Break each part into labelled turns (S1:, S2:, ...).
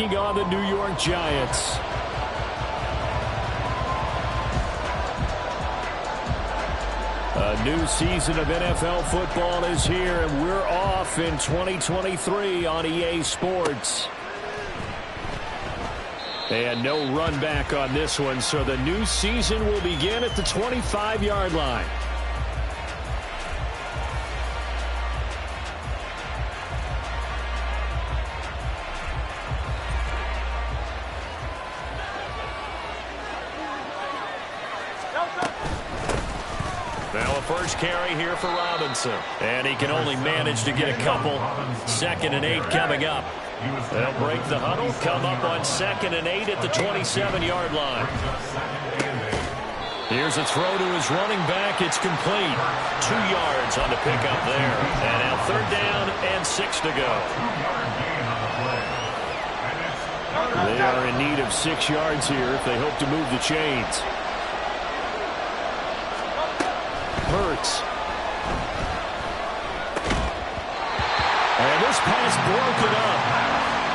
S1: On the New York Giants. A new season of NFL football is here, and we're off in 2023 on EA Sports. And no run back on this one, so the new season will begin at the 25-yard line. First carry here for Robinson. And he can only manage to get a couple. 2nd and 8 coming up. They'll break the huddle, come up on 2nd and 8 at the 27-yard line. Here's a throw to his running back. It's complete. 2 yards on the pickup there. And now 3rd down and 6 to go. They are in need of 6 yards here if they hope to move the chains. Hurts. And this pass broken up.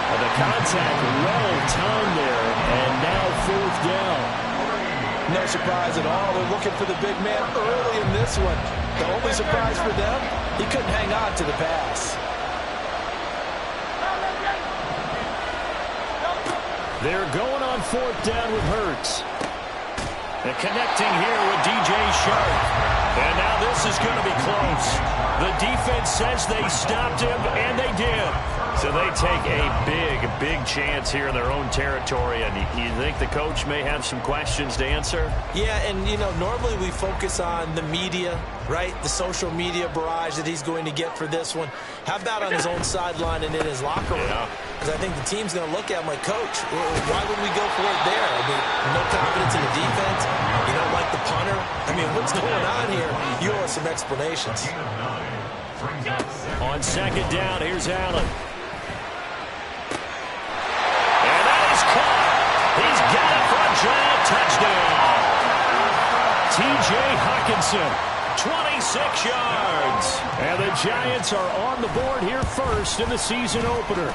S1: And the contact well timed there. And now 4th down.
S2: No surprise at all. They're looking for the big man early in this one. The only surprise for them, he couldn't hang on to the pass.
S1: They're going on 4th down with Hurts. And connecting here with DJ Shark. And now this is going to be close. The defense says they stopped him, and they did. So they take a big chance here in their own territory. And you think the coach may have some questions to answer?
S2: Yeah, and, you know, normally we focus on the media, right? The social media barrage that he's going to get for this one. How about on his own sideline and in his locker room? Because I think the team's going to look at him like, Coach, why would we go for it there? I mean, no confidence in the defense. You don't like the punter. I mean, what's going on here? You owe us some explanations.
S1: On 2nd down, here's Allen. And that is caught. He's got it for a giant touchdown. T.J. Hockenson, 26 yards. And the Giants are on the board here first in the season opener.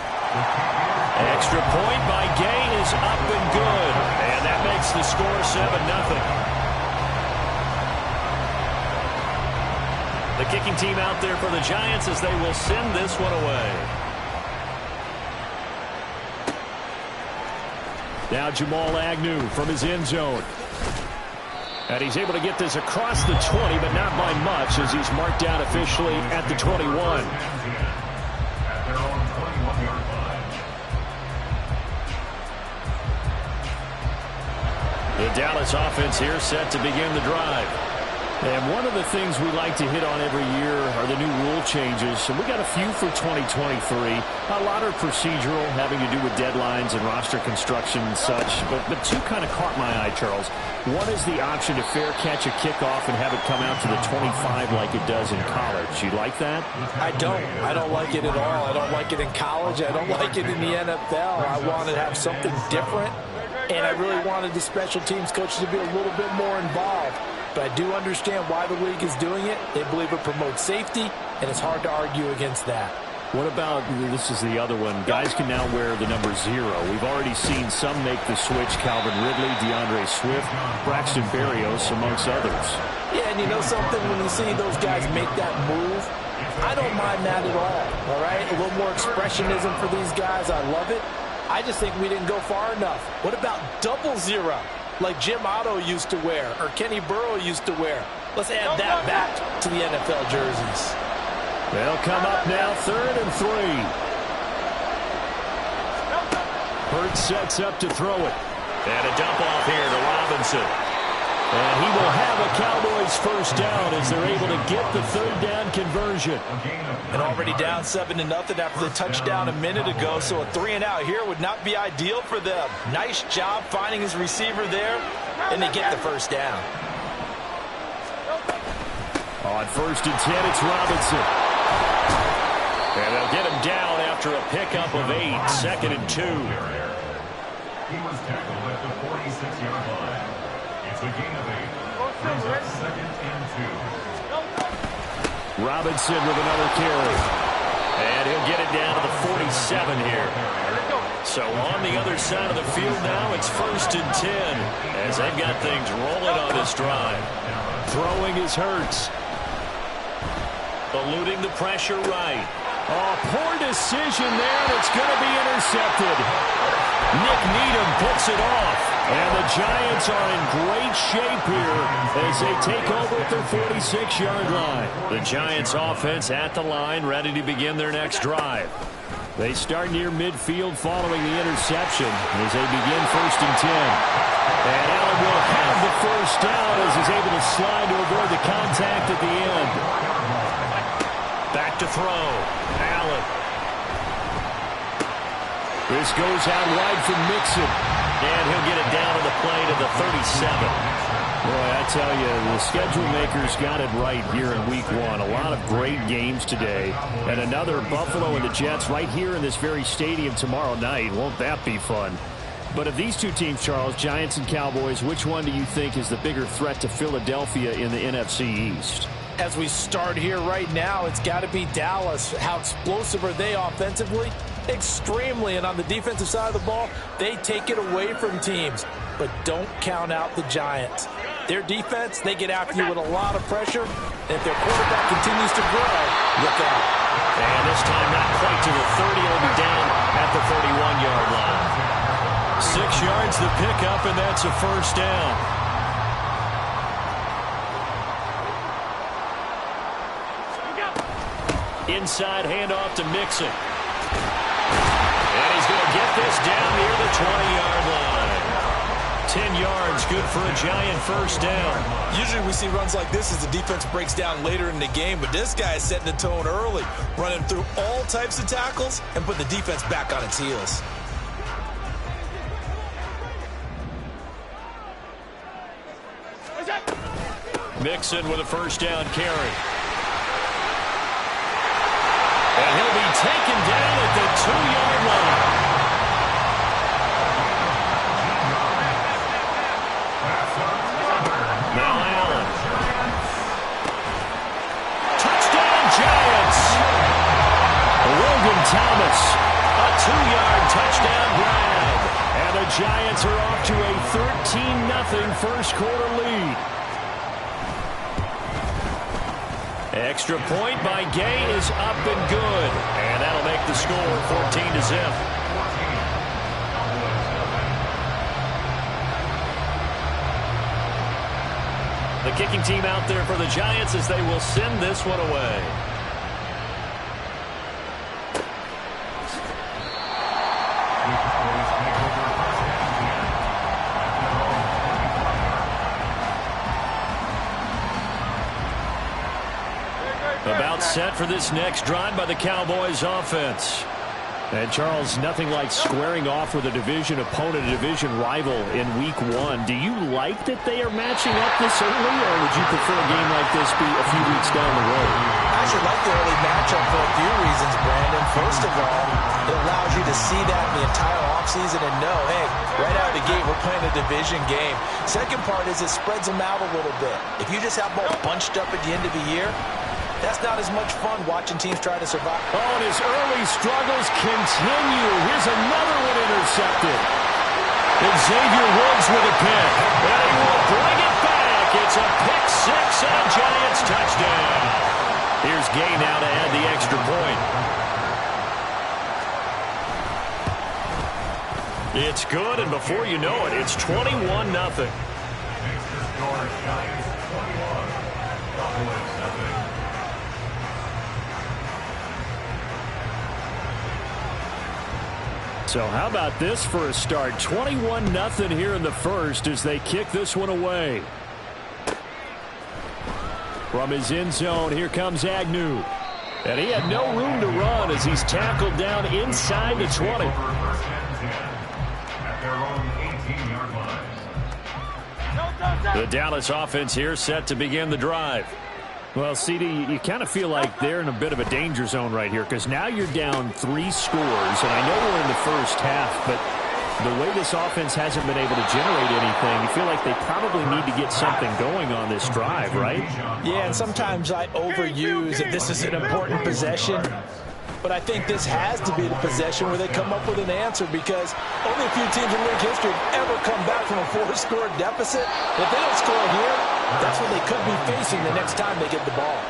S1: Extra point by Gay is up and good. And that makes the score 7-0. The kicking team out there for the Giants as they will send this one away. Now Jamal Agnew from his end zone. And he's able to get this across the 20, but not by much as he's marked down officially at the 21. The Dallas offense here set to begin the drive. And one of the things we like to hit on every year are the new rule changes. And we got a few for 2023. A lot are procedural, having to do with deadlines and roster construction and such. But two kind of caught my eye, Charles. One is the option to fair catch a kickoff and have it come out to the 25 like it does in college. You like that?
S2: I don't. I don't like it at all. I don't like it in college. I don't like it in the NFL. I want to have something different. And I really wanted the special teams coaches to be a little bit more involved. But I do understand why the league is doing it. They believe it promotes safety, and it's hard to argue against that.
S1: What about, this is the other one, guys can now wear the number 0. We've already seen some make the switch, Calvin Ridley, DeAndre Swift, Braxton Berrios, amongst others.
S2: Yeah, and you know something, when you see those guys make that move, I don't mind that at all right? A little more expressionism for these guys, I love it. I just think we didn't go far enough. What about 00, like Jim Otto used to wear, or Kenny Burrow used to wear? Let's add that back to the NFL jerseys.
S1: They'll come up now, 3rd and 3. Hurts sets up to throw it. And a dump off here to Robinson. And he will have a Cowboys first down as they're able to get the 3rd down conversion.
S2: And already down 7-0 after the touchdown a minute ago, so a 3-and-out here would not be ideal for them. Nice job finding his receiver there, and they get the first down.
S1: On 1st and 10, it's Robinson. And they'll get him down after a pickup of 8, 2nd and 2.
S3: He was tackled at the 46-yard line. It's a gain of 8. Brings up 2nd and 2.
S1: Robinson with another carry. And he'll get it down to the 47 here. So on the other side of the field now, it's 1st and 10 as they've got things rolling on this drive. Throwing is Hurts. Eluding the pressure right. Oh, poor decision there, and it's going to be intercepted. Nick Needham puts it off. And the Giants are in great shape here as they take over at their 46-yard line. The Giants offense at the line, ready to begin their next drive. They start near midfield following the interception as they begin 1st and 10. And Allen will have the first down as he's able to slide to avoid the contact at the end. Back to throw. Allen. This goes out wide for Mixon. And he'll get it down to the play to the 37. Boy, I tell you, the schedule makers got it right here in Week 1. A lot of great games today. And another Buffalo and the Jets right here in this very stadium tomorrow night. Won't that be fun? But of these two teams, Charles, Giants and Cowboys, which one do you think is the bigger threat to Philadelphia in the NFC East?
S2: As we start here right now, it's got to be Dallas. How explosive are they offensively? Extremely. And on the defensive side of the ball, they take it away from teams. But don't count out the Giants. Their defense, they get after you with a lot of pressure. And if their quarterback continues to grow, look out.
S1: And this time not quite to the 30. It'll be down at the 31-yard line. 6 yards the pickup, and that's a first down. Inside handoff to Mixon. And he's going to get this down near the 20-yard line. 10 yards, good for a Giant first down.
S2: Usually we see runs like this as the defense breaks down later in the game, but this guy is setting the tone early, running through all types of tackles and put the defense back on its heels.
S1: Mixon with a first down carry. And he'll be taken down at the 2-yard line. Now Allen. Touchdown Giants. Logan Thomas. A 2-yard touchdown grab. And the Giants are off to a 13-0 first quarter lead. Extra point by Gay is up and good. And that'll make the score 14-0. The kicking team out there for the Giants as they will send this one away. About set for this next drive by the Cowboys offense. And Charles, nothing like squaring off with a division opponent, a division rival in Week 1. Do you like that they are matching up this early, or would you prefer a game like this be a few weeks down the road?
S2: I should like the early matchup for a few reasons, Brandon. First of all, it allows you to see that in the entire offseason and know, hey, right out of the gate, we're playing a division game. Second part is it spreads them out a little bit. If you just have them all bunched up at the end of the year, that's not as much fun watching teams try to survive.
S1: Oh, and his early struggles continue. Here's another one intercepted. Xavier Woods with a pick. And he will bring it back. It's a pick six and a Giants touchdown. Here's Gay now to add the extra point. It's good, and before you know it, it's 21-0. So how about this for a start? 21-0 here in the first as they kick this one away. From his end zone, here comes Agnew. And he had no room to run as he's tackled down inside the 20. The Dallas offense here set to begin the drive. Well, CD, you kind of feel like they're in a bit of a danger zone right here because now you're down 3 scores, and I know we're in the first half, but the way this offense hasn't been able to generate anything, you feel like they probably need to get something going on this drive, right?
S2: Yeah, and sometimes I overuse if this is an important possession. but I think this has to be the possession where they come up with an answer, because only a few teams in league history have ever come back from a 4-score deficit. If they don't score here, that's what they could be facing the next time they get the ball.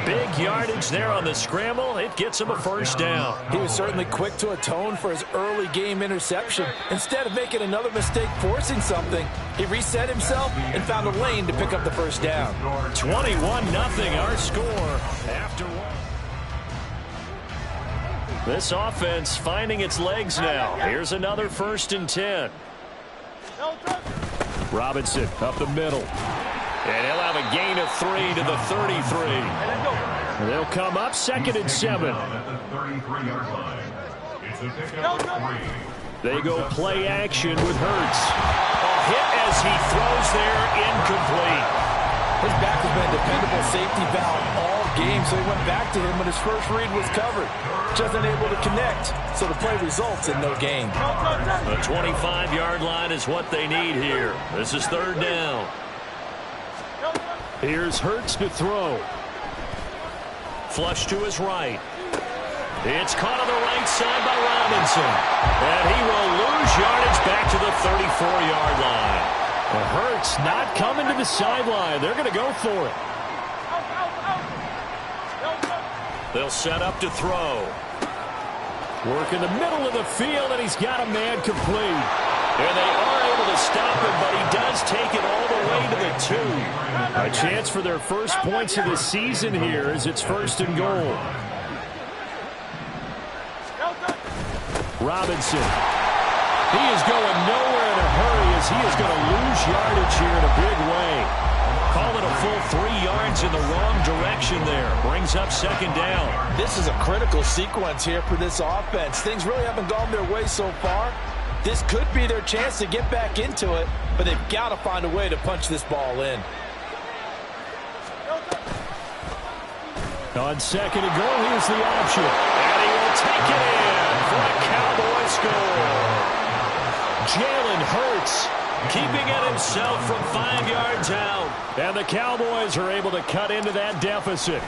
S1: Big yardage there on the scramble. It gets him a first down.
S2: He was certainly quick to atone for his early game interception. Instead of making another mistake forcing something, he reset himself and found a lane to pick up the first down.
S1: 21-0 our score after one. This offense finding its legs now. Here's another 1st and 10. Robinson up the middle. And he'll have a gain of 3 to the 33. They'll come up 2nd and 7. They go play action with Hurts. A hit as he throws there, incomplete.
S2: His back has been a dependable safety valve all game, so he went back to him when his first read was covered. Just unable to connect, so the play results in no gain.
S1: The 25-yard line is what they need here. This is 3rd down. Here's Hurts to throw. Flush to his right. It's caught on the right side by Robinson. And he will lose yardage back to the 34-yard line. Well, Hurts not coming to the sideline. They're going to go for it. They'll set up to throw. Work in the middle of the field, and he's got a man complete. And they are able to stop him, but he does take it all the way to the 2. A chance for their first points of the season here as it's 1st and goal. Robinson. He is going nowhere in a hurry as he is going to lose yardage here in a big way. Call it a full 3 yards in the wrong direction there. Brings up 2nd down.
S2: This is a critical sequence here for this offense. Things really haven't gone their way so far. This could be their chance to get back into it, but they've got to find a way to punch this ball in.
S1: On 2nd and goal, here's the option. And he will take it in for a Cowboy score. Jalen Hurts keeping it himself from 5 yards out. And the Cowboys are able to cut into that deficit.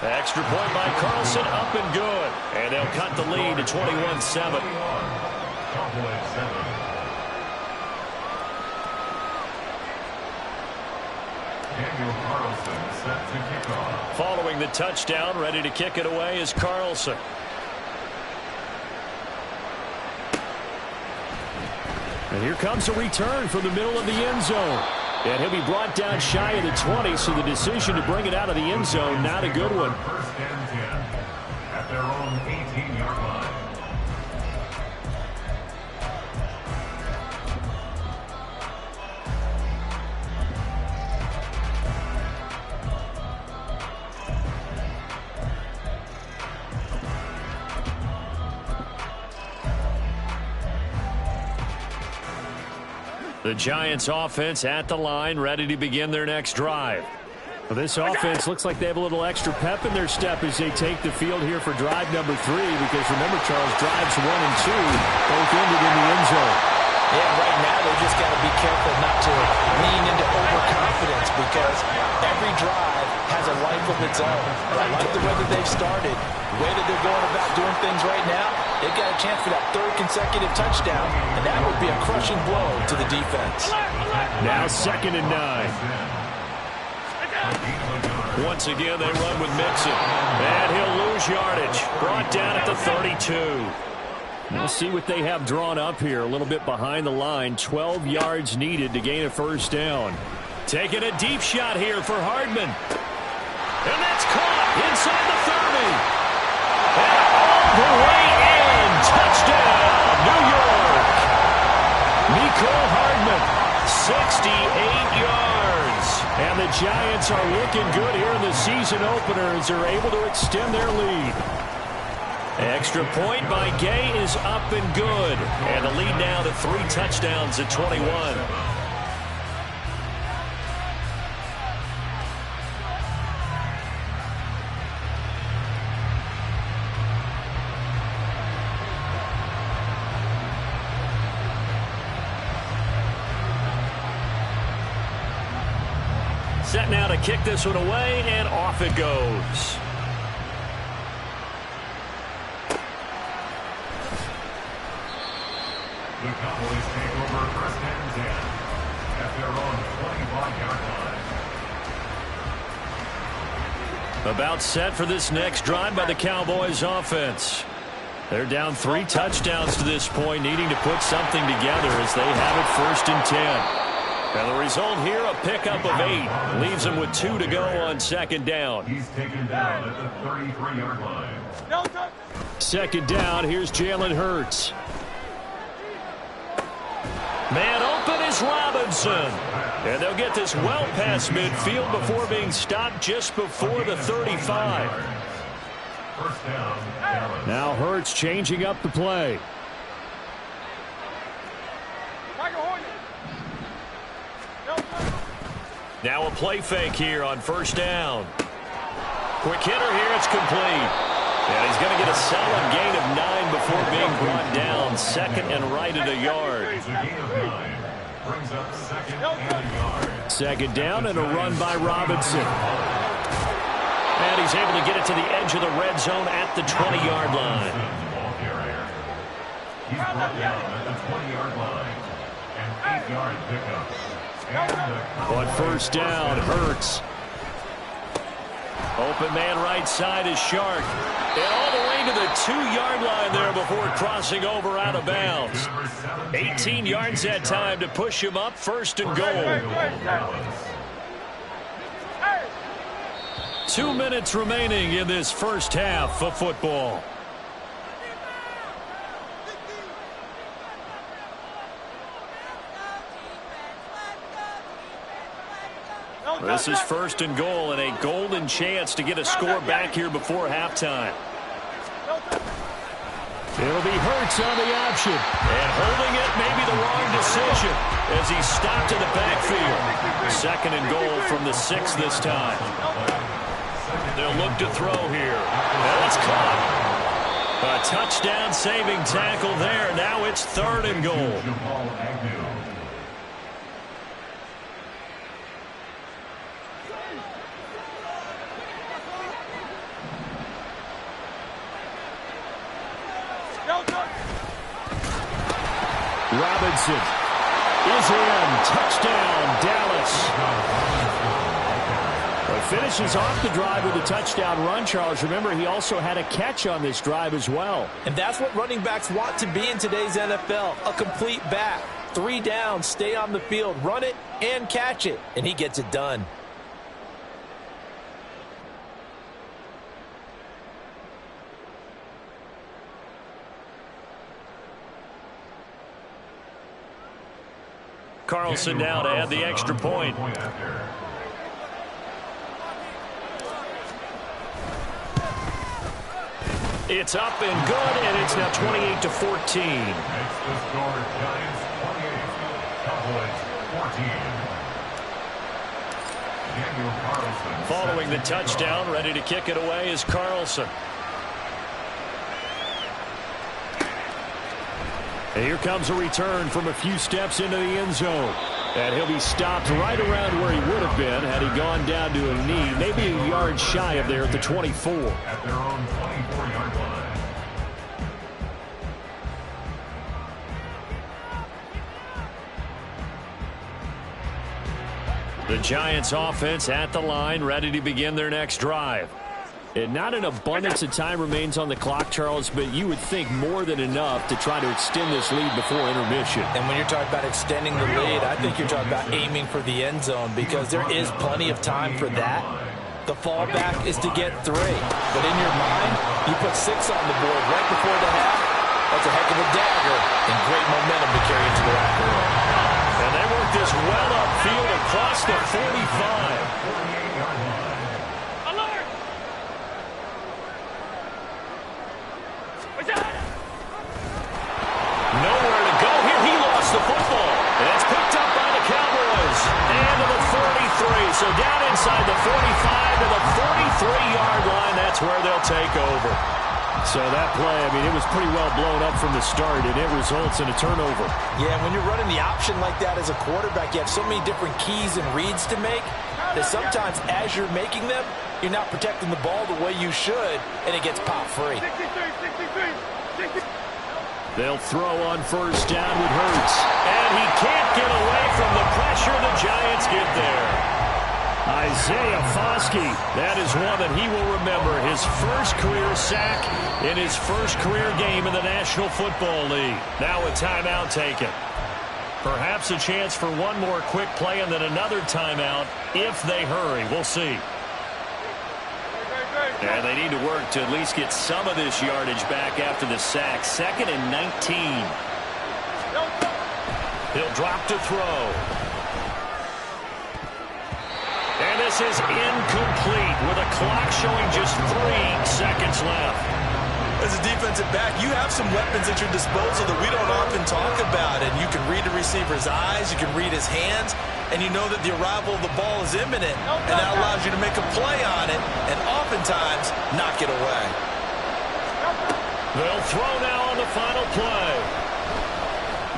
S1: Extra point by Carlson, up and good. And they'll cut the lead to 21-7. Following the touchdown, ready to kick it away is Carlson. And here comes a return from the middle of the end zone. And he'll be brought down shy of the 20, so the decision to bring it out of the end zone, not a good one.
S3: 1st and 10 at their own 18-yard line.
S1: The Giants offense at the line, ready to begin their next drive. Well, this offense looks like they have a little extra pep in their step as they take the field here for drive number 3, because remember, Charles, drives 1 and 2 both ended in the end zone.
S2: Yeah, right now they just got to be careful not to lean into overconfidence, because every drive has a life of its own. I like the way that they've started, the way that they're going about doing things right now. They've got a chance for that 3rd consecutive touchdown, and that would be a crushing blow to the defense.
S1: Now 2nd and 9. Once again, they run with Mixon. And he'll lose yardage. Brought down at the 32. We'll see what they have drawn up here. A little bit behind the line. 12 yards needed to gain a first down. Taking a deep shot here for Hardman. And that's caught inside the 30. And all the way in. Touchdown, New York. Mecole Hardman, 68 yards. And the Giants are looking good here in the season opener as they're able to extend their lead. Extra point by Gay is up and good. And the lead now to 3 touchdowns at 21. Set now to kick this one away, and off it goes.
S3: The Cowboys take over first and 10 at their own 25-yard line.
S1: About set for this next drive by the Cowboys offense. They're down 3 touchdowns to this point, needing to put something together as they have it first and 10. And the result here, a pickup of 8. Leaves them with 2 to go on second down.
S3: He's taken down at the 33-yard line.
S1: Second down, here's Jalen Hurts. Man open is Robinson. And they'll get this well past midfield before being stopped just before the 35.
S3: First down, Dallas.
S1: Now Hurts changing up the play. Now a play fake here on first down. Quick hitter here, it's complete. And he's going to get a solid gain of 9 before being brought down. Second and right at a yard.
S3: It's a gain of 9. Brings up second and a yard.
S1: Second down and a run by Robinson. And he's able to get it to the edge of the red zone at the 20-yard line.
S3: Ball carrier. He's brought down at the 20-yard line. An 8-yard pickup.
S1: On first down, Hurts. Open man right side is Shark. And all the way to the 2-yard line there before crossing over out of bounds. 18 yards that time to push him up first and goal. 2 minutes remaining in this first half of football. This is first and goal and a golden chance to get a score back here before halftime. It'll be Hurts on the option. And holding it may be the wrong decision as he's stopped in the backfield. Second and goal from the 6 this time. They'll look to throw here. And it's caught. A touchdown saving tackle there. Now it's third and goal. Robinson is in. Touchdown, Dallas. Well, finishes off the drive with a touchdown run, Charles. Remember, he also had a catch on this drive as well.
S2: And that's what running backs want to be in today's NFL, a complete back. 3 down, stay on the field, run it, and catch it. And he gets it done.
S1: Carlson now to add the extra point. It's up and good, and it's now 28-14.
S3: Makes the score Giants 28, Cowboys 14. Daniel Carlson.
S1: Following the touchdown, ready to kick it away is Carlson. And here comes a return from a few steps into the end zone. And he'll be stopped right around where he would have been had he gone down to a knee, maybe a yard shy of there at the 24.
S3: At their own 24-yard line.
S1: The Giants offense at the line, ready to begin their next drive. And not an abundance of time remains on the clock, Charles, but you would think more than enough to try to extend this lead before intermission.
S2: And when you're talking about extending the lead, I think you're talking about aiming for the end zone because there is plenty of time for that. The fallback is to get 3. But in your mind, you put 6 on the board right before the half. That's a heck of a dagger and great momentum to carry into the locker room.
S1: And they work this well upfield across the 45. Nowhere to go here. He lost the football. And it's picked up by the Cowboys. And to the 43. So down inside the 45 to the 43-yard line. That's where they'll take over. So that play, I mean, it was pretty well blown up from the start, and it results in a turnover.
S2: Yeah, when you're running the option like that as a quarterback, you have so many different keys and reads to make that sometimes as you're making them, you're not protecting the ball the way you should, and it gets popped free.
S1: They'll throw on first down with Hurts. And he can't get away from the pressure. The Giants get there. Isaiah Foskey, that is one that he will remember. His first career sack in his first career game in the National Football League. Now a timeout taken. Perhaps a chance for one more quick play and then another timeout if they hurry. We'll see.
S4: And they need to work to at least get some of this yardage back after the sack. 2nd and 19.
S1: He'll drop to throw. And this is incomplete with a clock showing just 3 seconds left.
S2: As a defensive back, you have some weapons at your disposal that we don't often talk about. And you can read the receiver's eyes, you can read his hands, and you know that the arrival of the ball is imminent. And that allows you to make a play on it and oftentimes knock it away.
S1: They'll throw now on the final play.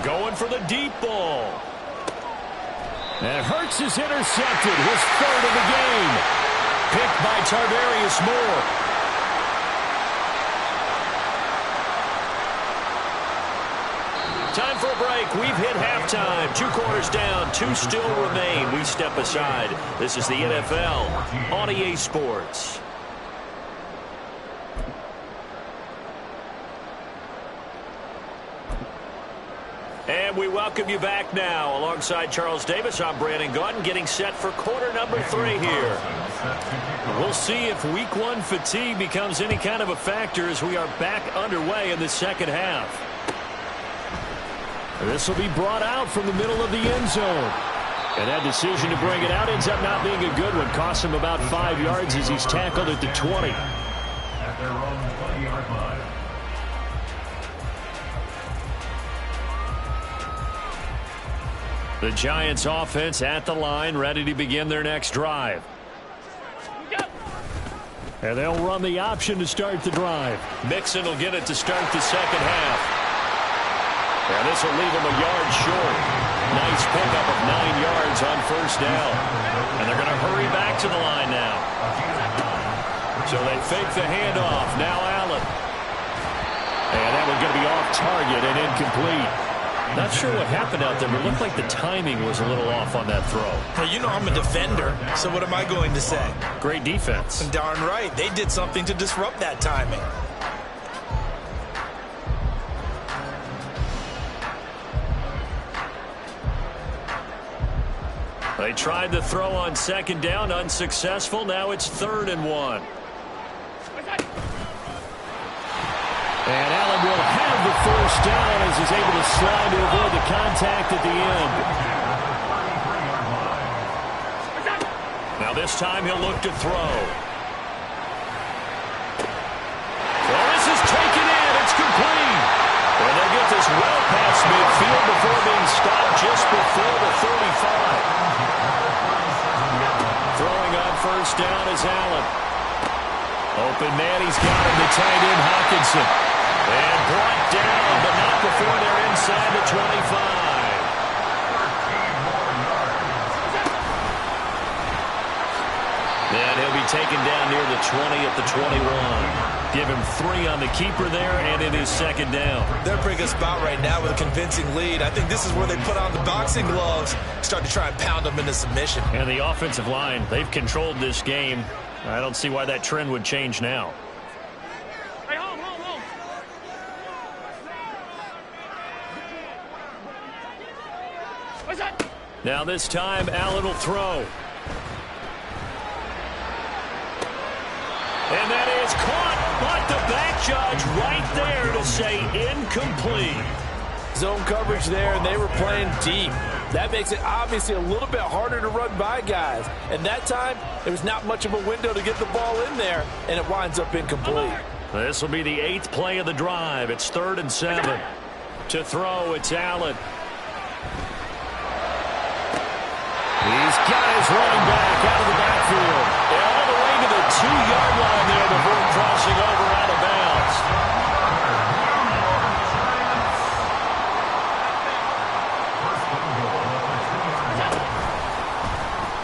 S1: Going for the deep ball. And Hurts is intercepted, his 3rd of the game. Picked by Tarvarius Moore. Time for a break. We've hit halftime. 2 quarters down. 2 still remain. We step aside. This is the NFL on EA Sports. And we welcome you back now. Alongside Charles Davis, I'm Brandon Gaudin, getting set for quarter number 3 here. We'll see if week 1 fatigue becomes any kind of a factor as we are back underway in the second half. This will be brought out from the middle of the end zone. And that decision to bring it out ends up not being a good one. Costs him about 5 yards as he's tackled at the 20.
S3: At their own 20-yard line.
S1: The Giants offense at the line, ready to begin their next drive. And they'll run the option to start the drive. Mixon will get it to start the second half. And this will leave him a yard short. Nice pickup of 9 yards on first down. And they're going to hurry back to the line now. So they fake the handoff. Now Allen. And that one's going to be off target and incomplete. Not sure what happened out there, but it looked like the timing was a little off on that throw.
S2: Hey, you know I'm a defender, so what am I going to say?
S1: Great defense.
S2: Darn right. They did something to disrupt that timing.
S1: They tried the throw on second down, unsuccessful. Now it's 3rd and 1. And Allen will have the first down as he's able to slide to avoid the contact at the end. Now this time he'll look to throw. Well, this is taken in. It's complete. And they get this well past midfield before being stopped just before the 35. Throwing on first down is Allen. Open man, he's got him, the tight end Hockenson. And brought down, but not before they're inside the 25. And he'll be taken down near the 20 at the 21. Give him 3 on the keeper there, and it is second down.
S2: They're bringing a spot right now with a convincing lead. I think this is where they put on the boxing gloves, start to try and pound them into submission.
S1: And the offensive line, they've controlled this game. I don't see why that trend would change now. Now this time, Allen will throw. And that is caught, but the back judge right there to say incomplete.
S5: Zone coverage there, and they were playing deep. That makes it obviously a little bit harder to run by guys. And that time, there was not much of a window to get the ball in there, and it winds up incomplete.
S1: This will be the 8th play of the drive. It's 3rd and 7. To throw, it's Allen. He's got his running back out of the backfield. All the way to the 2-yard line there before crossing over out of bounds.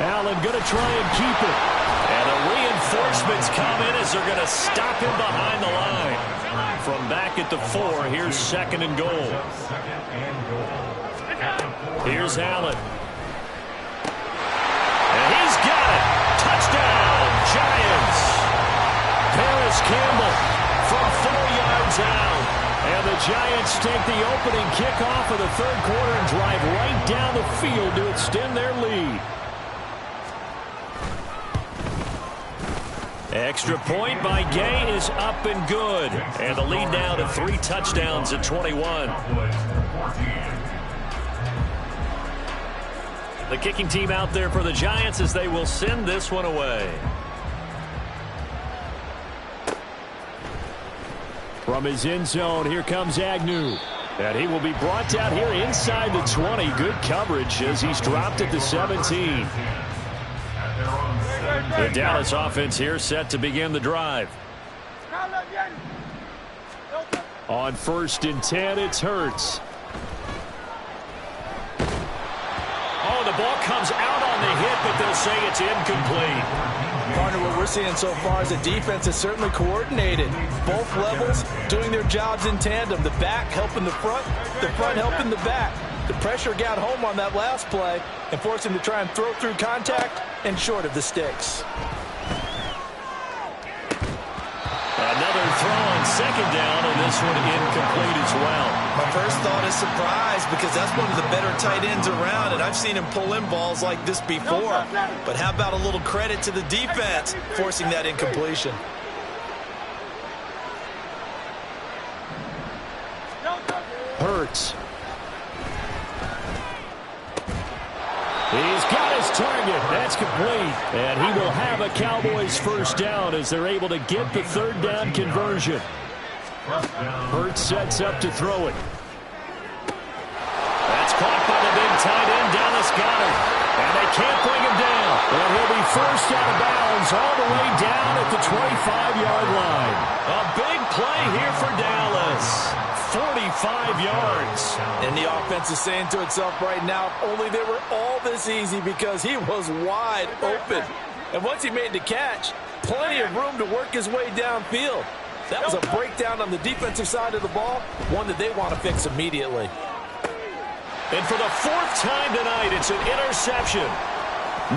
S1: Allen going to try and keep it. And a reinforcement
S4: reinforcements come in as they're going to stop him behind the line. From back at the 4, here's 2nd and goal. Here's Allen. And he's got it. Touchdown, Giants. Paris Campbell from 4 yards out. And the Giants take the opening kickoff of the 3rd quarter and drive right down the field to extend their lead. Extra point by Gay is up and good. And the lead now to 3 touchdowns at 21. The kicking team out there for the Giants as they will send this one away. From his end zone, here comes Agnew. And he will be brought down here inside the 20. Good coverage as he's dropped at the 17. The Dallas offense here set to begin the drive. On 1st and 10, it's Hurts. Oh, the ball comes out on the hit, but they'll say it's incomplete.
S5: Partner, what we're seeing so far is the defense is certainly coordinated. Both levels doing their jobs in tandem. The back helping the front helping the back. The pressure got home on that last play and forced him to try and throw through contact and short of the sticks.
S4: Another throw on 2nd down, and this one incomplete as well.
S2: My first thought is surprise because that's one of the better tight ends around, and I've seen him pull in balls like this before. But how about a little credit to the defense forcing that incompletion?
S1: Hurts. He's got his target. That's complete. And he will have a Cowboys 1st down as they're able to get the 3rd down conversion. Hurts sets up to throw it.
S4: That's caught by the big tight end, Dallas Goedert. And they can't bring him down.
S1: And he'll be forced out of bounds all the way down at the 25-yard line.
S4: A big play here for Dallas. 45 yards.
S5: And the offense is saying to itself right now, if only they were all this easy, because he was wide open. And once he made the catch, plenty of room to work his way downfield. That was a breakdown on the defensive side of the ball, one that they want to fix immediately.
S4: And for the 4th time tonight, it's an interception.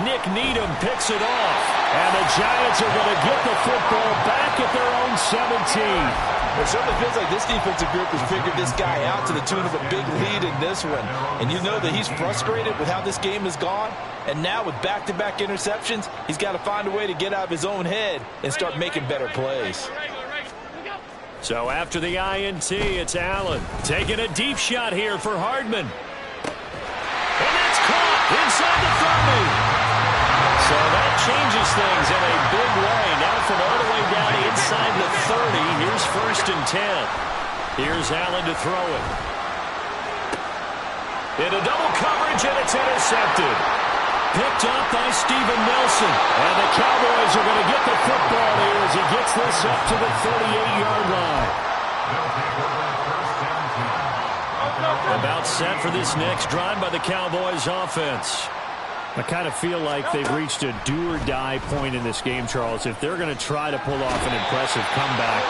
S1: Nick Needham picks it off. And the Giants are going to get the football back at their own 17.
S5: It certainly feels like this defensive group has figured this guy out to the tune of a big lead in this one. And you know that he's frustrated with how this game has gone. And now with back-to-back interceptions, he's got to find a way to get out of his own head and start making better plays.
S1: So after the INT, it's Allen taking a deep shot here for Hardman.
S4: And that's caught inside the 30. So that changes things in a big way. Now from all the way down inside the 30, here's 1st and 10. Here's Allen to throw it. Into double coverage, and it's intercepted.
S1: Picked up by Steven Nelson. And the Cowboys are going to get the football here as he gets this up to the 38-yard line. About set for this next drive by the Cowboys offense. I kind of feel like they've reached a do-or-die point in this game, Charles. If they're going to try to pull off an impressive comeback,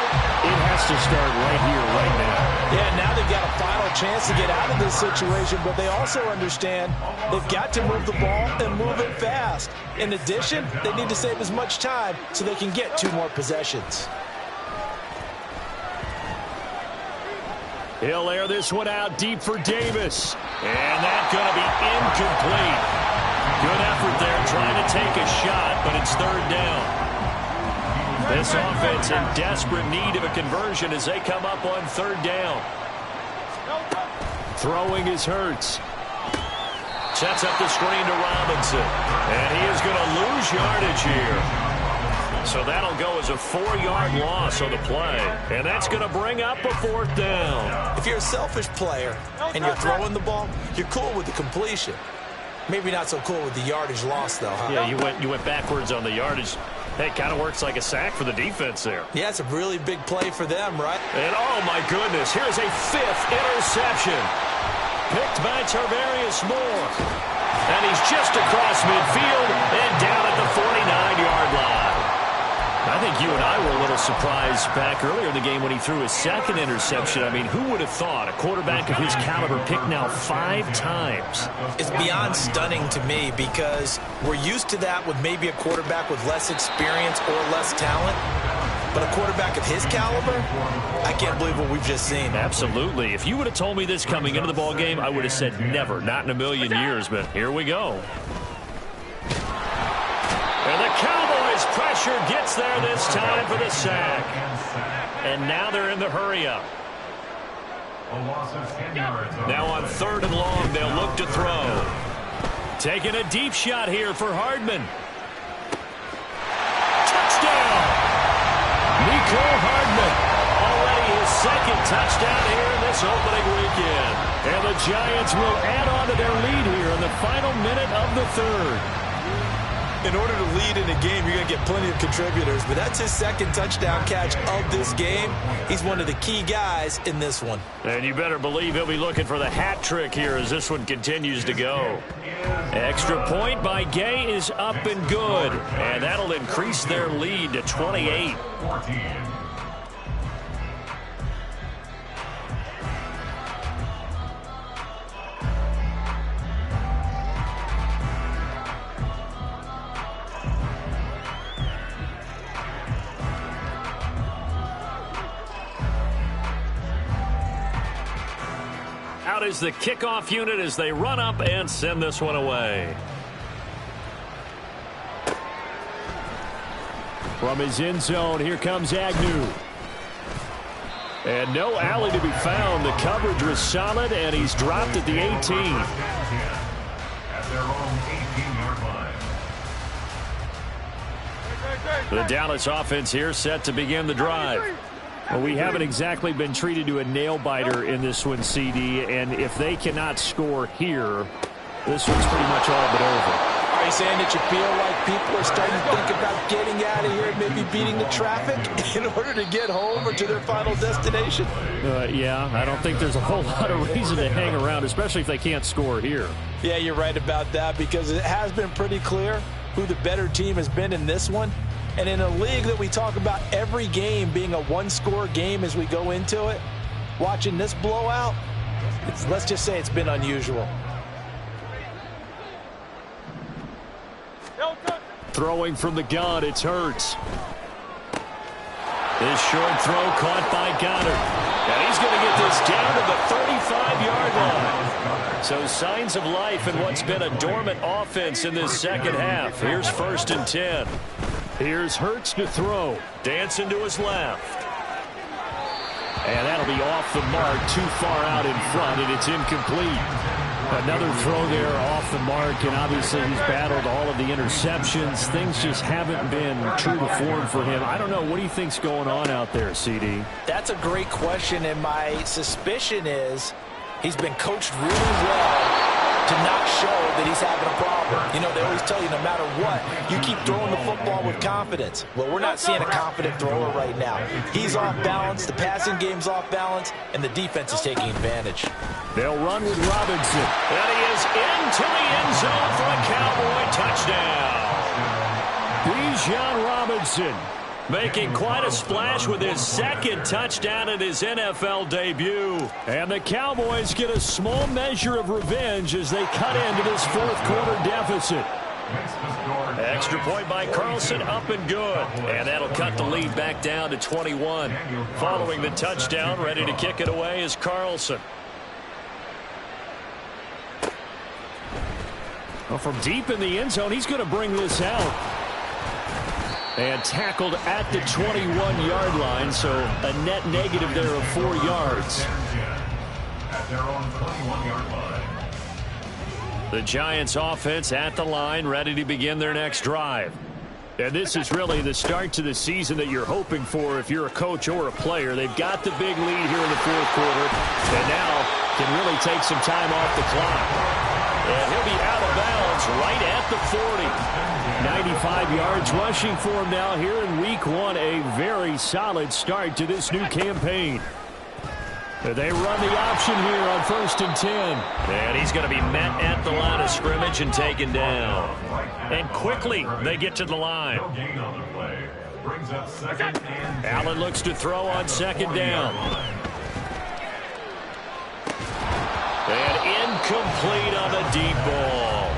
S1: it has to start right here, right now.
S5: Yeah, now they've got a final chance to get out of this situation, but they also understand they've got to move the ball and move it fast. In addition, they need to save as much time so they can get 2 more possessions.
S1: He'll air this one out deep for Davis. And that's going to be incomplete. Good effort there trying to take a shot, but it's 3rd down. This offense in desperate need of a conversion as they come up on 3rd down. Throwing is Hurts.
S4: Sets up the screen to Robinson. And he is going to lose yardage here. So that'll go as a 4-yard loss on the play. And that's going to bring up a 4th down.
S2: If you're a selfish player and you're throwing the ball, you're cool with the completion. Maybe not so cool with the yardage loss, though, huh?
S4: Yeah, you went backwards on the yardage. Hey, it kind of works like a sack for the defense there.
S2: Yeah, it's a really big play for them, right?
S4: And, oh, my goodness, here's a 5th interception. Picked by Tarvarius Moore. And he's just across midfield and down at the 49-yard line.
S1: I think you and I were a little surprised back earlier in the game when he threw his second interception. I mean, who would have thought a quarterback of his caliber picked now 5 times?
S2: It's beyond stunning to me because we're used to that with maybe a quarterback with less experience or less talent. But a quarterback of his caliber, I can't believe what we've just seen.
S1: Absolutely. If you would have told me this coming into the ball game, I would have said never, not in a million years. But here we go. And the Cowboys pressure gets there this time for the sack. And now they're in the hurry-up. Now on 3rd and long, they'll look to throw. Taking a deep shot here for Hardman. Touchdown! Mecole Hardman. Already his 2nd touchdown here in this opening weekend. And the Giants will add on to their lead here in the final minute of the 3rd.
S2: In order to lead in a game, you're going to get plenty of contributors, but that's his 2nd touchdown catch of this game. He's one of the key guys in this one.
S1: And you better believe he'll be looking for the hat trick here as this one continues to go. Extra point by Gay is up and good, and that'll increase their lead to 28. Out is the kickoff unit as they run up and send this one away. From his end zone, here comes Agnew. And no alley to be found. The coverage was solid, and he's dropped at the 18.
S3: At their own 18-yard line.
S1: The Dallas offense here set to begin the drive. Well, we haven't exactly been treated to a nail-biter in this one, CD, and if they cannot score here, this one's pretty much all but over.
S2: Are you saying that you feel like people are starting to think about getting out of here and maybe beating the traffic in order to get home or to their final destination?
S1: Yeah, I don't think there's a whole lot of reason to hang around, especially if they can't score here.
S2: Yeah, you're right about that because it has been pretty clear who the better team has been in this one. And in a league that we talk about every game being a one-score game as we go into it, watching this blowout, let's just say it's been unusual.
S1: Throwing from the gun, it's Hurts. This short throw caught by Goddard. And he's going to get this down to the 35-yard line. So signs of life in what's been a dormant offense in this second half. Here's 1st and 10. Here's Hurts to throw. Dancing to his left. And that'll be off the mark, too far out in front, and it's incomplete. Another throw there off the mark, and obviously he's battled all of the interceptions. Things just haven't been true to form for him. I don't know. What do you think's going on out there, CD?
S2: That's a great question, and my suspicion is he's been coached really well to not show that he's having a problem. You know, they always tell you no matter what, you keep throwing the football with confidence. Well, we're not seeing a confident thrower right now. He's off balance, the passing game's off balance, and the defense is taking advantage.
S1: They'll run with Robinson. And he is into the end zone for a Cowboy touchdown. Bijan Robinson making quite a splash with his 2nd touchdown in his NFL debut. And the Cowboys get a small measure of revenge as they cut into this 4th quarter deficit. Extra point by Carlson, up and good. And that'll cut the lead back down to 21. Following the touchdown, ready to kick it away is Carlson. Well, from deep in the end zone, he's going to bring this out. And tackled at the 21-yard line, so a net negative there of 4 yards.
S3: At their own 21-yard line.
S1: The Giants offense at the line, ready to begin their next drive. And this is really the start to the season that you're hoping for if you're a coach or a player. They've got the big lead here in the 4th quarter, and now can really take some time off the clock. And he'll be out of bounds right at the 40. 95 yards rushing for him now here in week 1. A very solid start to this new campaign. They run the option here on 1st and 10. And he's going to be met at the line of scrimmage and taken down. And quickly they get to the line.
S3: Brings up second and 10.
S4: Allen looks to throw on second down. And incomplete on the deep ball.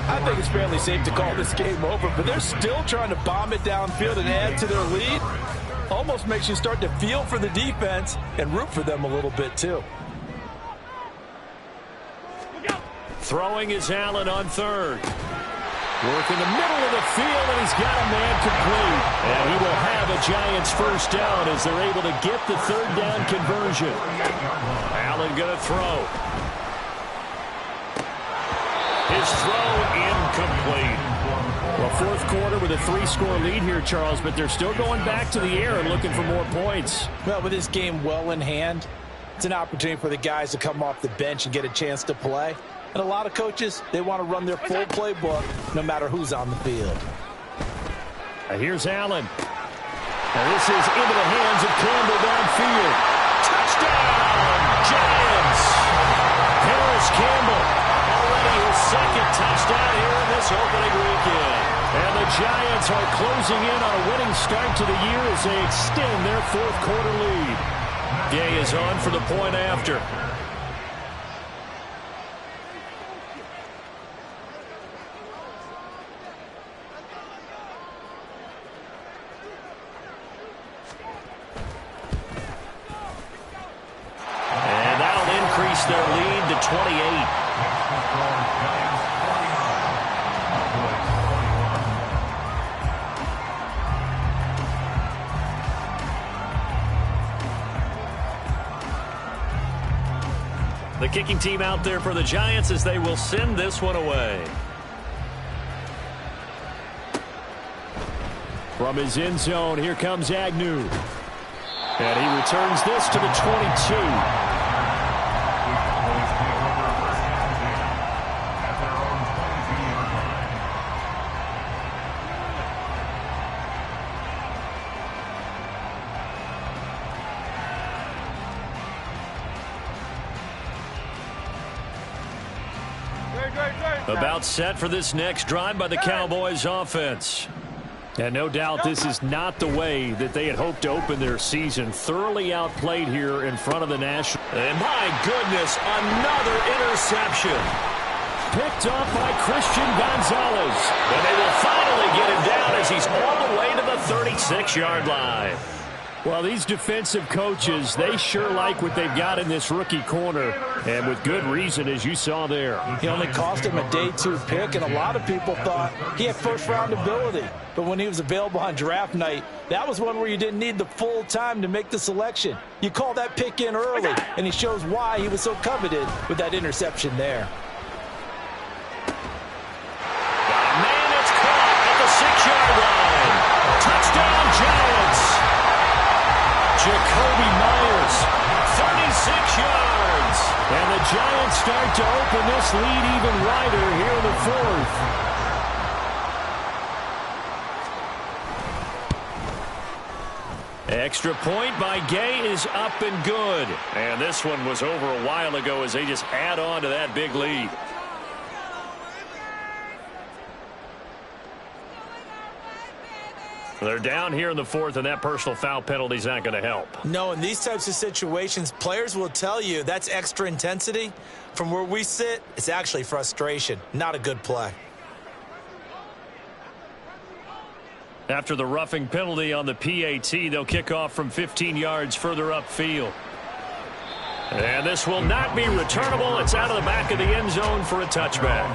S5: I think it's fairly safe to call this game over, but they're still trying to bomb it downfield and add to their lead. Almost makes you start to feel for the defense and root for them a little bit, too.
S4: Throwing is Allen on third. Work in the middle of the field, and he's got a man complete. And he will have a Giants first down as they're able to get the third down conversion. Allen going to throw. His throw incomplete. Well, fourth quarter with a 3-score lead here, Charles, but they're still going back to the air and looking for more points.
S5: Well, with this game well in hand, it's an opportunity for the guys to come off the bench and get a chance to play. And a lot of coaches, they want to run their full playbook no matter who's on the field.
S4: Here's Allen. And this is into the hands of Campbell downfield. Touchdown, Giants! Paris Campbell, already his second touchdown here in this opening weekend. And the Giants are closing in on a winning start to the year as they extend their fourth quarter lead. Gay is on for the point after. Their lead to 28. The kicking team out there for the Giants as they will send this one away. From his end zone, here comes Agnew. And he returns this to the 22. About set for this next drive by the Cowboys offense. And no doubt this is not the way that they had hoped to open their season. Thoroughly outplayed here in front of the National. And my goodness, another interception. Picked up by Christian Gonzalez. And they will finally get him down as he's all the way to the 36-yard line. Well, these defensive coaches, they sure like what they've got in this rookie corner, and with good reason, as you saw there.
S5: He only cost him a day 2 pick, and a lot of people thought he had first-round ability. But when he was available on draft night, that was one where you didn't need the full time to make the selection. You call that pick in early, and he shows why he was so coveted with that interception there.
S4: Man, it's caught at the 6-yard line. Touchdown, Giants. Jacoby Myers, 36 yards. And the Giants start to open this lead even wider here in the fourth. Extra point by Gay is up and good. And this one was over a while ago as they just add on to that big lead. They're down here in the fourth, and that personal foul penalty is not going to help.
S2: No, in these types of situations, players will tell you that's extra intensity. From where we sit, it's actually frustration. Not a good play.
S4: After the roughing penalty on the PAT, they'll kick off from 15 yards further upfield. And this will not be returnable. It's out of the back of the end zone for a touchback.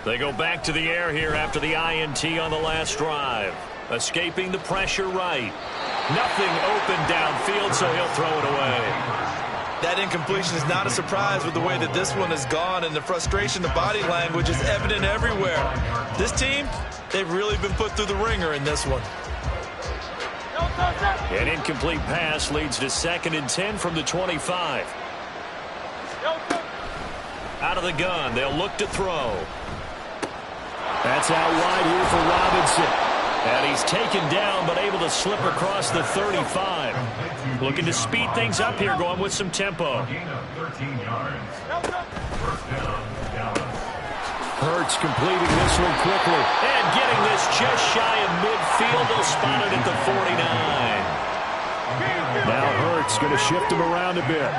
S4: They go back to the air here after the INT on the last drive. Escaping the pressure right. Nothing open downfield, so he'll throw it away.
S5: That incompletion is not a surprise with the way that this one has gone, and the frustration, the body language is evident everywhere. This team, they've really been put through the ringer in this one.
S4: An incomplete pass leads to 2nd and 10 from the 25. Out of the gun, they'll look to throw.
S1: That's out wide here for Robinson.
S4: And he's taken down, but able to slip across the 35. Looking to speed things up here, going with some tempo.
S3: Gain of 13 yards. First down, Dallas.
S1: Hurts completing this one quickly.
S4: And getting this just shy of midfield. They'll spot it at the 49.
S1: Now Hurts going to shift him around a bit.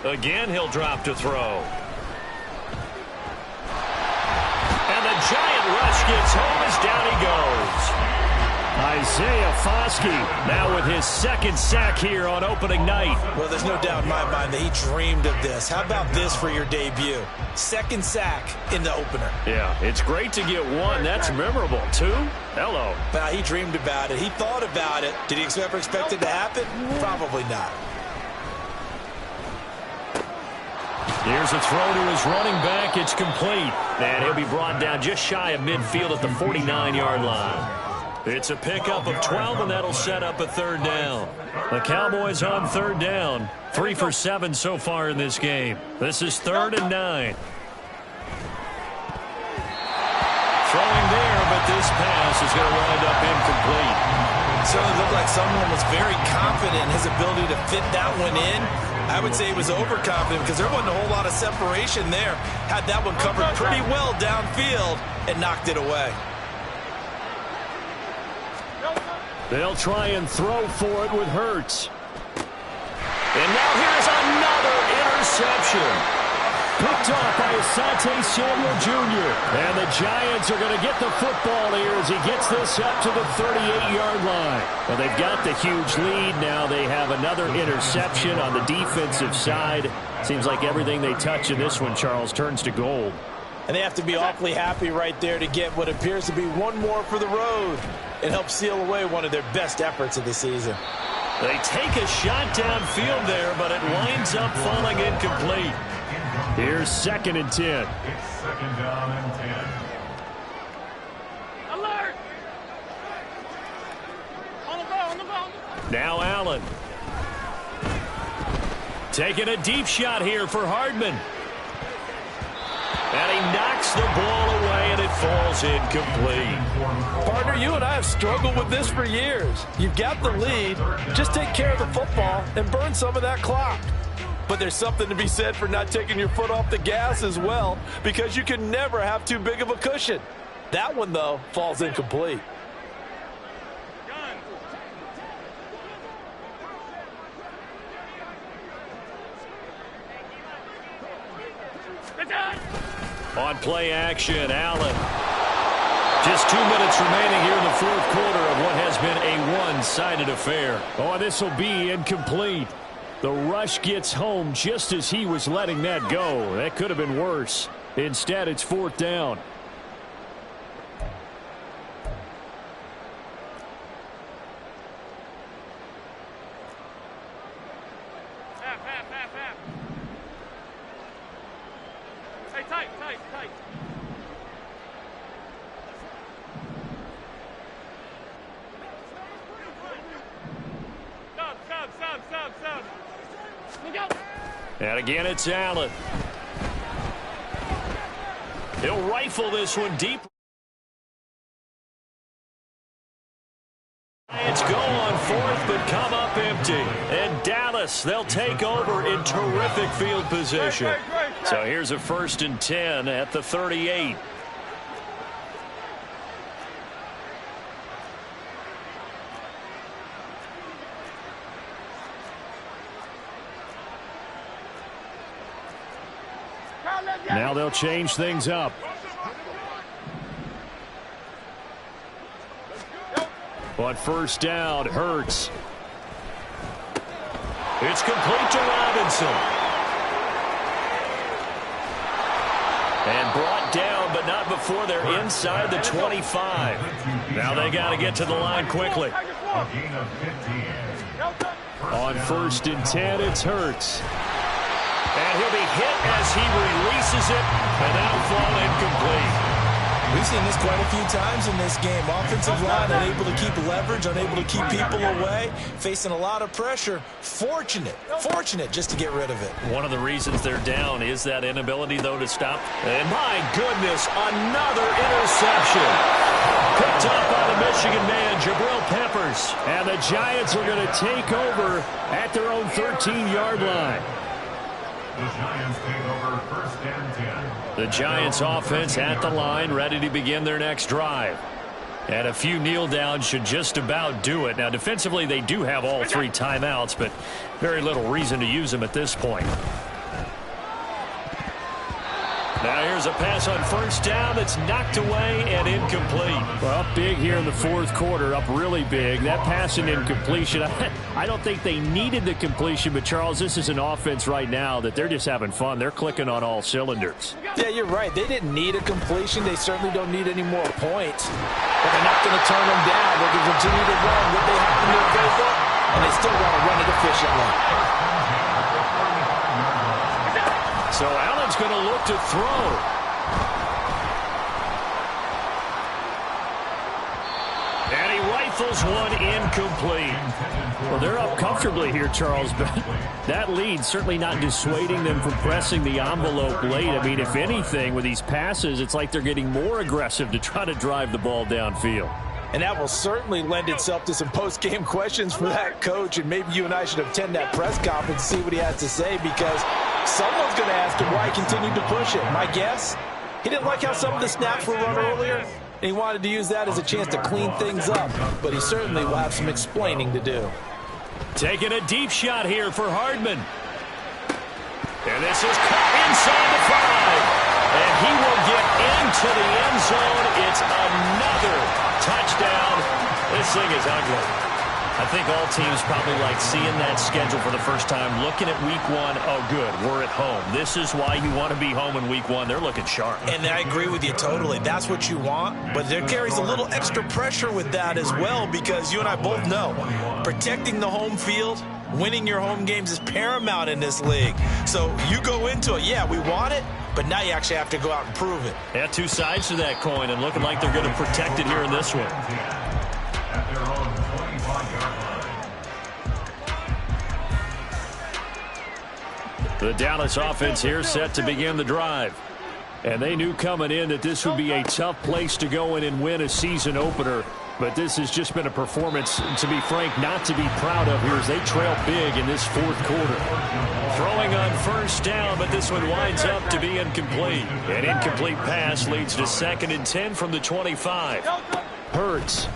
S4: Again, he'll drop to throw. And the giant rush gets home as down he goes.
S1: Isaiah Foskey now with his second sack here on opening night.
S2: Well, there's no doubt in my mind that he dreamed of this. How about this for your debut? Second sack in the opener.
S1: Yeah, it's great to get one. That's memorable. Two? Hello.
S2: Now, he dreamed about it. He thought about it. Did he ever expect it to happen? Probably not.
S1: Here's a throw to his running back. It's complete.
S4: And he'll be brought down just shy of midfield at the 49-yard line. It's a pickup of 12, and that'll set up a third down.
S1: The Cowboys on third down. 3 for 7 so far in this game. This is 3rd and 9.
S4: Throwing there, but this pass is going to wind up incomplete.
S2: It certainly looked like someone was very confident in his ability to fit that one in. I would say he was overconfident because there wasn't a whole lot of separation there. Had that one covered pretty well downfield and knocked it away.
S1: They'll try and throw for it with Hurts.
S4: And now here's another interception.
S1: Picked off by Asante Samuel Jr. And the Giants are going to get the football here as he gets this up to the 38-yard line. Well, they've got the huge lead. Now they have another interception on the defensive side. Seems like everything they touch in this one, Charles, turns to gold.
S2: And they have to be awfully happy right there to get what appears to be one more for the road and help seal away one of their best efforts of the season.
S4: They take a shot downfield there, but it winds up falling incomplete.
S1: Here's 2nd and 10.
S3: It's 2nd down and 10.
S6: Alert! On the ball, on the ball.
S4: Now Allen. Taking a deep shot here for Hardman. And he knocks the ball away, and it falls incomplete.
S5: Partner, you and I have struggled with this for years. You've got the lead. Just take care of the football and burn some of that clock. But there's something to be said for not taking your foot off the gas as well, because you can never have too big of a cushion. That one, though, falls incomplete.
S4: On play action, Allen. Just 2 minutes remaining here in the 4th quarter of what has been a one-sided affair.
S1: Oh, this will be incomplete. The rush gets home just as he was letting that go. That could have been worse. Instead, it's 4th down.
S6: Hey, tight. Stop. Look out.
S4: And again, it's Allen. He'll rifle this one deep. Giants go on 4th, but come up empty. And Dallas, they'll take over in terrific field position. So here's a 1st and 10 at the 38.
S1: Now they'll change things up. On 1st down, Hurts.
S4: It's complete to Robinson. And brought down, but not before they're inside the 25. Now they got to get to the line quickly.
S3: A gain of 15.
S1: On 1st and 10, it's Hurts.
S4: And he'll be hit as he releases it, and that'll fall incomplete.
S2: We've seen this quite a few times in this game. Offensive line unable to keep leverage, unable to keep people away, facing a lot of pressure. Fortunate just to get rid of it.
S1: One of the reasons they're down is that inability, though, to stop. And my goodness, another interception. Picked up by the Michigan man, Jabril Peppers. And the Giants are going to take over at their own 13-yard line.
S3: The Giants take over first and 10.
S1: The Giants offense at the line, ready to begin their next drive. And a few kneel downs should just about do it. Now, defensively, they do have all 3 timeouts, but very little reason to use them at this point. Now here's a pass on first down that's knocked away and incomplete. Well, big here in the fourth quarter, up really big. That pass and incompletion, I don't think they needed the completion, but Charles, this is an offense right now that they're just having fun. They're clicking on all cylinders.
S5: Yeah, you're right. They didn't need a completion. They certainly don't need any more points. But they're not going to turn them down. They can continue to run what they have in their playbook, and they still want to run it efficiently.
S1: So Allen's going to look to throw. And he rifles one incomplete. Well, they're up comfortably here, Charles, but that lead certainly not dissuading them from pressing the envelope late. I mean, if anything, with these passes, it's like they're getting more aggressive to try to drive the ball downfield.
S5: And that will certainly lend itself to some post-game questions for that coach, and maybe you and I should attend that press conference and see what he has to say, because someone's going to ask him why he continued to push it. My guess, he didn't like how some of the snaps were run earlier, and he wanted to use that as a chance to clean things up, but he certainly will have some explaining to do.
S1: Taking a deep shot here for Hardman. And this is caught inside the 5. And he will get into the end zone. It's another touchdown. This thing is ugly. I think all teams probably like seeing that schedule for the first time, looking at week 1. Oh, good, we're at home. This is why you want to be home in week 1. They're looking sharp.
S2: And I agree with you totally. That's what you want. But there carries a little extra pressure with that as well, because you and I both know protecting the home field, winning your home games is paramount in this league. So you go into it, yeah, we want it, but now you actually have to go out and prove it.
S1: Yeah, 2 sides to that coin, and looking like they're going to protect it here in this one.
S3: At their own 25-yard line.
S1: The Dallas offense here set to begin the drive. And they knew coming in that this would be a tough place to go in and win a season opener. But this has just been a performance, to be frank, not to be proud of here as they trail big in this fourth quarter. Throwing on first down, but this one winds up to be incomplete. An incomplete pass leads to 2nd and 10 from the 25. Hurts.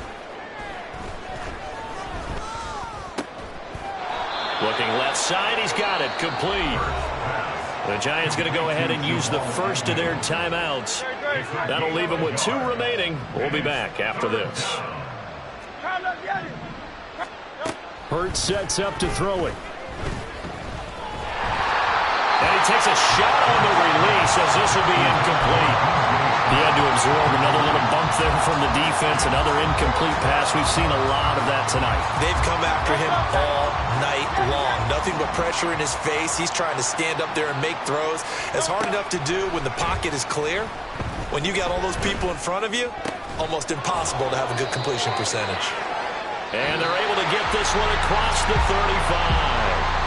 S1: Looking left side, he's got it, complete. The Giants going to go ahead and use the first of their timeouts. That'll leave them with 2 remaining. We'll be back after this. Hurts sets up to throw it. And he takes a shot on the release as this will be incomplete. He had to absorb another little bump there from the defense. Another incomplete pass. We've seen a lot of that tonight.
S2: They've come after him all night long. Nothing but pressure in his face. He's trying to stand up there and make throws. It's hard enough to do when the pocket is clear. When you got all those people in front of you, almost impossible to have a good completion percentage.
S1: And they're able to get this one across the 35.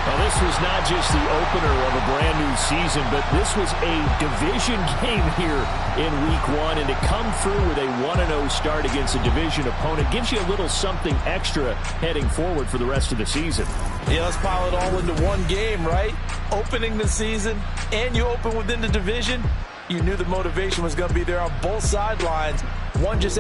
S1: Now, this was not just the opener of a brand-new season, but this was a division game here in Week 1. And to come through with a 1-0 start against a division opponent gives you a little something extra heading forward for the rest of the season.
S5: Yeah, let's pile it all into one game, right? Opening the season, and you open within the division. You knew the motivation was going to be there on both sidelines. One just